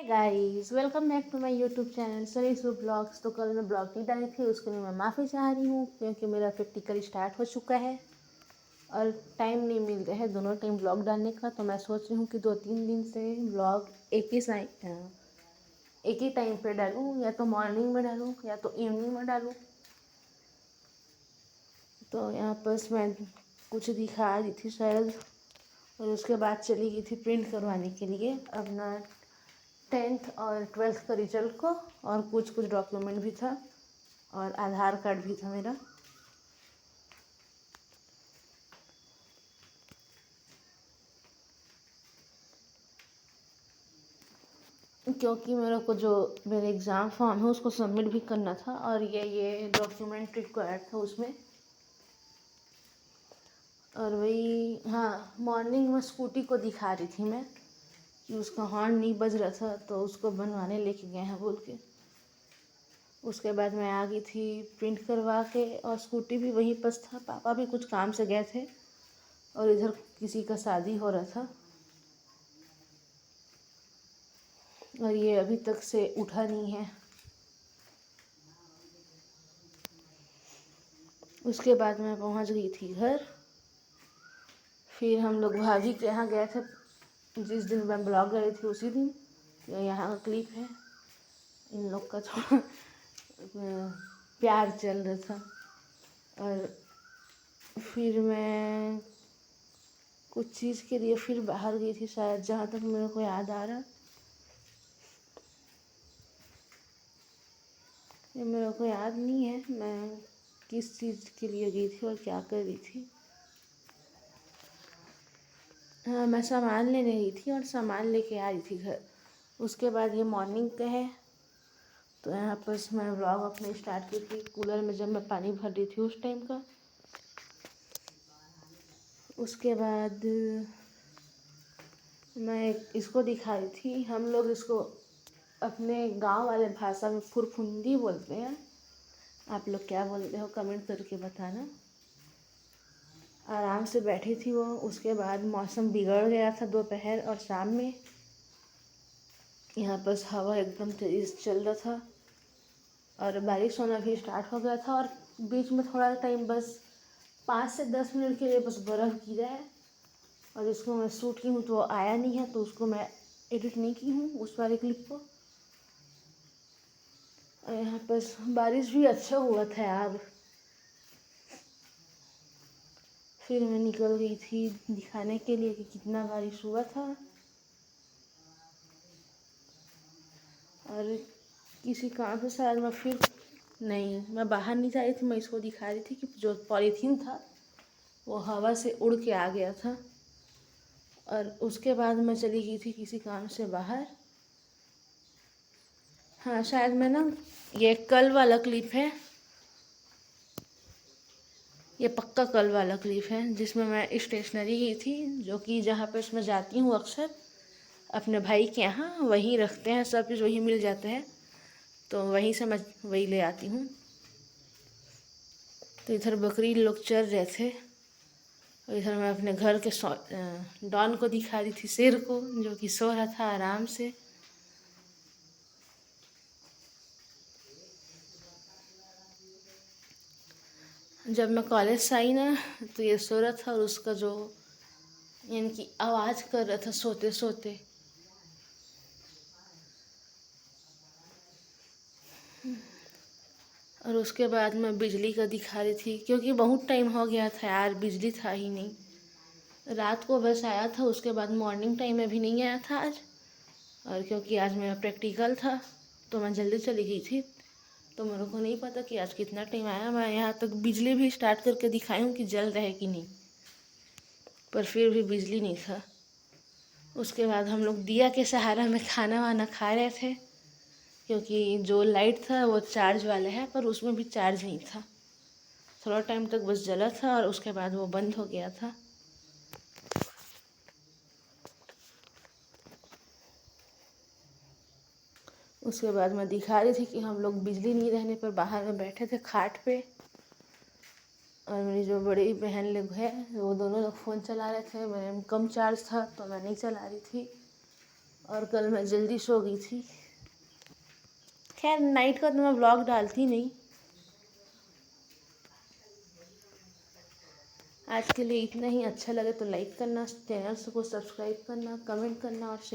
Guys, welcome back to my YouTube channel सरीसु blogs. तो कल मैं ब्लॉग नहीं डाली थी, उसके लिए मैं माफ़ी चाह रही हूँ क्योंकि मेरा प्रैक्टिकल स्टार्ट हो चुका है और टाइम नहीं मिल रहा है दोनों टाइम ब्लॉग डालने का। तो मैं सोच रही हूँ कि 2-3 दिन से ब्लॉग एक ही टाइम पे डालूँ, या तो मॉर्निंग में डालूँ या तो इवनिंग में डालूँ। तो यहाँ पर मैं कुछ दिखा रही थी शायद, और उसके बाद चली गई थी प्रिंट करवाने के लिए अपना 10th और 12th का रिजल्ट को, और कुछ कुछ डॉक्यूमेंट भी था और आधार कार्ड भी था मेरा। क्योंकि मेरे को जो मेरे एग्ज़ाम फॉर्म है उसको सबमिट भी करना था, और ये डॉक्यूमेंट रिक्वायर्ड था उसमें। और वही, हाँ, मॉर्निंग में स्कूटी को दिखा रही थी मैं कि उसका हॉर्न नहीं बज रहा था, तो उसको बनवाने लेके गए हैं बोल के। उसके बाद मैं आ गई थी प्रिंट करवा के, और स्कूटी भी वहीं पर था। पापा भी कुछ काम से गए थे और इधर किसी का शादी हो रहा था, और ये अभी तक से उठा नहीं है। उसके बाद मैं पहुंच गई थी घर। फिर हम लोग भाभी के यहाँ गए थे जिस दिन मैं ब्लॉग गई थी उसी दिन। यहाँ का क्लिप है, इन लोग का थोड़ा प्यार चल रहा था। और फिर मैं कुछ चीज़ के लिए फिर बाहर गई थी शायद, जहाँ तक मेरे को याद आ रहा। ये मेरे को याद नहीं है मैं किस चीज़ के लिए गई थी और क्या कर रही थी। हाँ, मैं सामान लेने गई थी और सामान लेके आ रही थी घर। उसके बाद ये मॉर्निंग का है। तो यहाँ पर मैं व्लॉग अपने स्टार्ट की थी कूलर में जब मैं पानी भर रही थी उस टाइम का। उसके बाद मैं इसको दिखा रही थी, हम लोग इसको अपने गांव वाले भाषा में फुरफुंदी बोलते हैं। आप लोग क्या बोलते हो कमेंट करके बताना। आराम से बैठी थी वो। उसके बाद मौसम बिगड़ गया था दोपहर और शाम में। यहाँ पर हवा एकदम तेज़ चल रहा था और बारिश होना भी स्टार्ट हो गया था, और बीच में थोड़ा टाइम बस 5 से 10 मिनट के लिए बस बर्फ़ गिरा है। और जिसको मैं शूट की हूँ तो वो आया नहीं है, तो उसको मैं एडिट नहीं की हूँ उस वाले क्लिप को। और यहाँ पर बारिश भी अच्छा हुआ था यार। फिर मैं निकल गई थी दिखाने के लिए कि कितना बारिश हुआ था। और किसी काम से शायद मैं फिर, नहीं, मैं बाहर नहीं जा रही थी, मैं इसको दिखा रही थी कि जो पॉलीथीन था वो हवा से उड़ के आ गया था। और उसके बाद मैं चली गई थी किसी काम से बाहर। हाँ, शायद मैं ना, ये कल वाला क्लिप है, ये पक्का कल वाला क्लिप है जिसमें मैं स्टेशनरी गई थी, जो कि जहाँ पे मैं जाती हूँ अक्सर अपने भाई के यहाँ। वहीं रखते हैं सब चीज़, वहीं मिल जाते हैं, तो वहीं से मैं वही ले आती हूँ। तो इधर बकरी लोग चर रहे थे, और इधर मैं अपने घर के डॉन को दिखा रही थी, शेर को, जो कि सो रहा था आराम से। जब मैं कॉलेज से आई ना, तो ये सो रहा था, और उसका जो यानी कि आवाज़ कर रहा था सोते सोते। और उसके बाद मैं बिजली का दिखा रही थी, क्योंकि बहुत टाइम हो गया था यार, बिजली था ही नहीं। रात को बस आया था, उसके बाद मॉर्निंग टाइम में भी नहीं आया था आज। और क्योंकि आज मेरा प्रैक्टिकल था तो मैं जल्दी चली गई थी, तो मेरे को नहीं पता कि आज कितना टाइम आया। मैं यहाँ तक बिजली भी स्टार्ट करके दिखाई हूँ कि जल रहा है कि नहीं, पर फिर भी बिजली नहीं था। उसके बाद हम लोग दिया के सहारा में खाना वाना खा रहे थे, क्योंकि जो लाइट था वो चार्ज वाला है, पर उसमें भी चार्ज नहीं था। थोड़ा टाइम तक बस जला था और उसके बाद वो बंद हो गया था। उसके बाद मैं दिखा रही थी कि हम लोग बिजली नहीं रहने पर बाहर में बैठे थे खाट पे, और मेरी जो बड़ी बहन लोग है वो दोनों लोग फ़ोन चला रहे थे। मेरे में कम चार्ज था तो मैं नहीं चला रही थी। और कल मैं जल्दी सो गई थी। खैर नाइट का तो मैं व्लॉग डालती नहीं। आज के लिए इतना ही। अच्छा लगे तो लाइक करना, चैनल को सब्सक्राइब करना, कमेंट करना और शेयर